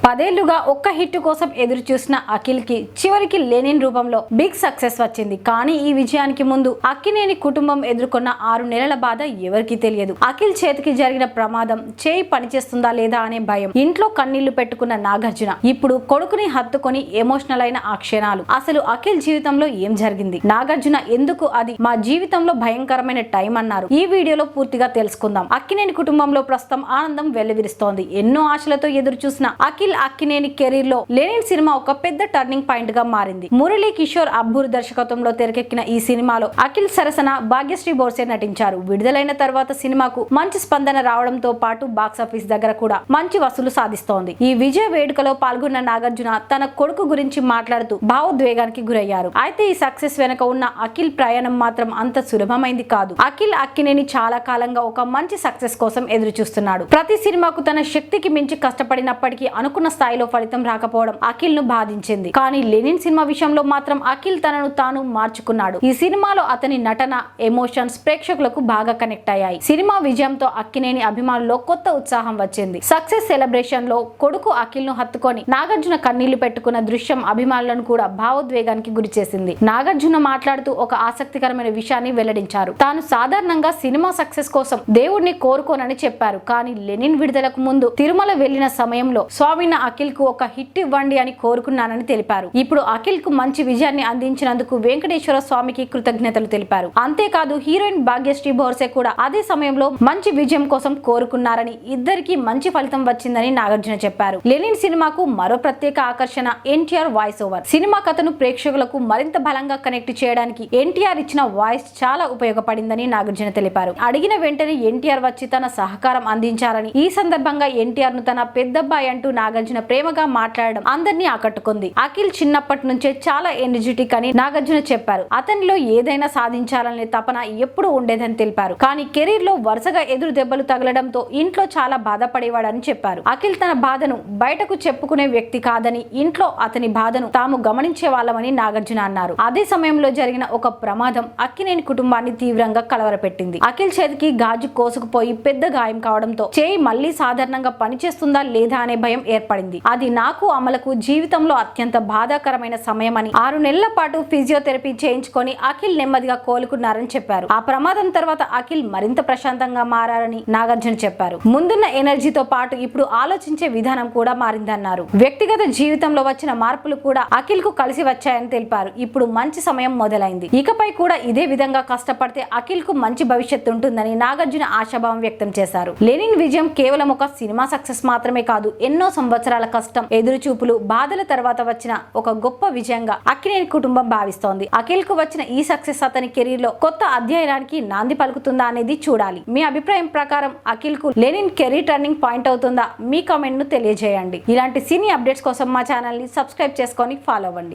10 ఏళ్లుగా ఒక్క హిట్ కోసం ఎదురు చూసిన అఖిల్ కి చివరికి లెనిన్ రూపంలో బిగ్ సక్సెస్ వచ్చింది. కానీ ఈ విజయానికి ముందు అక్కినేని కుటుంబం ఎదుర్కొన్న 6 నెలల బాధ ఎవరికీ తెలియదు. అఖిల్ చేతికి జరిగిన ప్రమాదం, చేయి పనిచేస్తుందా లేదా అనే భయం, ఇంట్లో కన్నీళ్లు పెట్టుకున్న నాగార్జున, ఇప్పుడు కొడుకుని హత్తుకొని ఎమోషనల్ అయిన ఆ క్షణాలు. అసలు అఖిల్ జీవితంలో ఏం జరిగింది? నాగార్జున ఎందుకు అది మా జీవితంలో భయంకరమైన టైం అన్నారు? ఈ వీడియోలో పూర్తిగా తెలుసుకుందాం. అక్కినేని కుటుంబంలో ప్రస్తుతం ఆనందం వెల్లివిరుస్తోంది. ఎన్నో ఆశలతో ఎదురు చూసిన అఖిల్ అక్కినేని కెరీర్ లో లెనిన్ సినిమా ఒక పెద్ద టర్నింగ్ పాయింట్ గా మారింది. మురళీ కిషోర్ అబ్బూర్ దర్శకత్వంలో తెరకెక్కిన ఈ సినిమాలో అఖిల్ సరసన భాగ్యశ్రీ బోర్సే నటించారు. విడుదలైన తర్వాత సినిమాకు మంచి స్పందన రావడంతో పాటు బాక్సాఫీస్ దగ్గర కూడా మంచి వసూలు సాధిస్తోంది. ఈ విజయ వేడుకలో పాల్గొన్న నాగార్జున తన కొడుకు గురించి మాట్లాడుతూ భావోద్వేగానికి గురయ్యారు. అయితే ఈ సక్సెస్ వెనక ఉన్న అఖిల్ ప్రయాణం మాత్రం అంత సులభమైంది కాదు. అఖిల్ అక్కినేని చాలా కాలంగా ఒక మంచి సక్సెస్ కోసం ఎదురు చూస్తున్నాడు. ప్రతి సినిమాకు తన శక్తికి మించి కష్టపడినప్పటికీ అనుకున్న స్థాయిలో ఫలితం రాకపోవడం అఖిల్ ను బాధించింది. కానీ లెనిన్ సినిమా విషయంలో మాత్రం అఖిల్ తనను తాను మార్చుకున్నాడు. ఈ సినిమాలో అతని నటన, ఎమోషన్స్ ప్రేక్షకులకు బాగా కనెక్ట్ అయ్యాయి. సినిమా విజయంతో అక్కినేని అభిమానుల్లో కొత్త ఉత్సాహం వచ్చింది. సక్సెస్ సెలబ్రేషన్ లో కొడుకు అఖిల్ ను హత్తుకొని నాగార్జున కన్నీళ్లు పెట్టుకున్న దృశ్యం అభిమానులను కూడా భావోద్వేగానికి గురి చేసింది. నాగార్జున మాట్లాడుతూ ఒక ఆసక్తికరమైన విషయాన్ని వెల్లడించారు. తాను సాధారణంగా సినిమా సక్సెస్ కోసం దేవుడిని కోరుకోనని చెప్పారు. కానీ లెనిన్ విడుదలకు ముందు తిరుమల వెళ్లిన సమయంలో స్వామిన అఖిల్ కు ఒక హిట్ ఇవ్వండి అని కోరుకున్నానని తెలిపారు. ఇప్పుడు అఖిల్ కు మంచి విజయాన్ని అందించినందుకు వెంకటేశ్వర స్వామికి కృతజ్ఞతలు తెలిపారు. అంతేకాదు హీరోయిన్ భాగ్యశ్రీ బోర్సే కూడా అదే సమయంలో మంచి విజయం కోసం కోరుకున్నారని, ఇద్దరికి మంచి ఫలితం వచ్చిందని నాగార్జున చెప్పారు. లెనిన్ సినిమాకు మరో ప్రత్యేక ఆకర్షణ ఎన్టీఆర్ వాయిస్ ఓవర్. సినిమా కథను ప్రేక్షకులకు మరింత బలంగా కనెక్ట్ చేయడానికి ఎన్టీఆర్ ఇచ్చిన వాయిస్ చాలా ఉపయోగపడిందని నాగార్జున తెలిపారు. అడిగిన వెంటనే ఎన్టీఆర్ వచ్చి తన సహకారం అందించారని, ఈ సందర్భంగా ఎన్టీఆర్ ను తన పెద్దబ్బాయి అంటూ నాగార్జున ప్రేమగా మాట్లాడడం అందరినీ ఆకట్టుకుంది. అఖిల్ చిన్నప్పటి నుంచే చాలా ఎనర్జెటిక్ అని నాగార్జున చెప్పారు. అతనిలో ఏదైనా సాధించాలనే తపన ఎప్పుడు ఉండేదని తెలిపారు. కానీ కెరీర్ లో వరుసగా ఎదురు దెబ్బలు తగలడంతో ఇంట్లో చాలా బాధపడేవాడని చెప్పారు. అఖిల్ తన బాధను బయటకు చెప్పుకునే వ్యక్తి కాదని, ఇంట్లో అతని బాధను తాము గమనించే వాళ్ళమని నాగార్జున అన్నారు. అదే సమయంలో జరిగిన ఒక ప్రమాదం అక్కినేని కుటుంబాన్ని తీవ్రంగా కలవరపెట్టింది. అఖిల్ చేతికి గాజు కోసుకుపోయి పెద్ద గాయం కావడంతో చేయి మళ్లీ సాధారణంగా పనిచేస్తుందా లేదా అనే భయం ఏర్పడింది. అది నాకు అమలకు జీవితంలో అత్యంత బాధాకరమైన సమయమని, 6 నెలల పాటు ఫిజియోథెరపీ చేయించుకొని అఖిల్ నెమ్మదిగా కోలుకున్నారని చెప్పారు. ఆ ప్రమాదం తర్వాత అఖిల్ మరింత ప్రశాంతంగా మారారని నాగార్జున చెప్పారు. ముందున్న ఎనర్జీతో పాటు ఇప్పుడు ఆలోచించే విధానం కూడా మారిందన్నారు. వ్యక్తిగత జీవితంలో వచ్చిన మార్పులు కూడా అఖిల్ కు కలిసి వచ్చాయని తెలిపారు. ఇప్పుడు మంచి సమయం మొదలైంది. ఇకపై కూడా ఇదే విధంగా కష్టపడితే అఖిల్ కు మంచి భవిష్యత్తు ఉంటుందని నాగార్జున ఆశాభావం వ్యక్తం చేశారు. లెనిన్ విజయం కేవలం ఒక సినిమా సక్సెస్ మాత్రమే కాదు, ఎన్నో సంవత్సరాల కష్టం, ఎదురుచూపులు, బాధల తర్వాత వచ్చిన ఒక గొప్ప విజయంగా అక్కినేని కుటుంబం భావిస్తోంది. అఖిల్ కు వచ్చిన ఈ సక్సెస్ అతని కెరీర్ లో కొత్త అధ్యాయానికి నాంది పలుకుతుందా అనేది చూడాలి. మీ అభిప్రాయం ప్రకారం అఖిల్ కు లెనిన్ కెరీర్ టర్నింగ్ పాయింట్ అవుతుందా? మీ కామెంట్ ను తెలియజేయండి. ఇలాంటి సినీ అప్డేట్స్ కోసం మా ఛానల్ ని సబ్స్క్రైబ్ చేసుకొని ఫాలో అవ్వండి.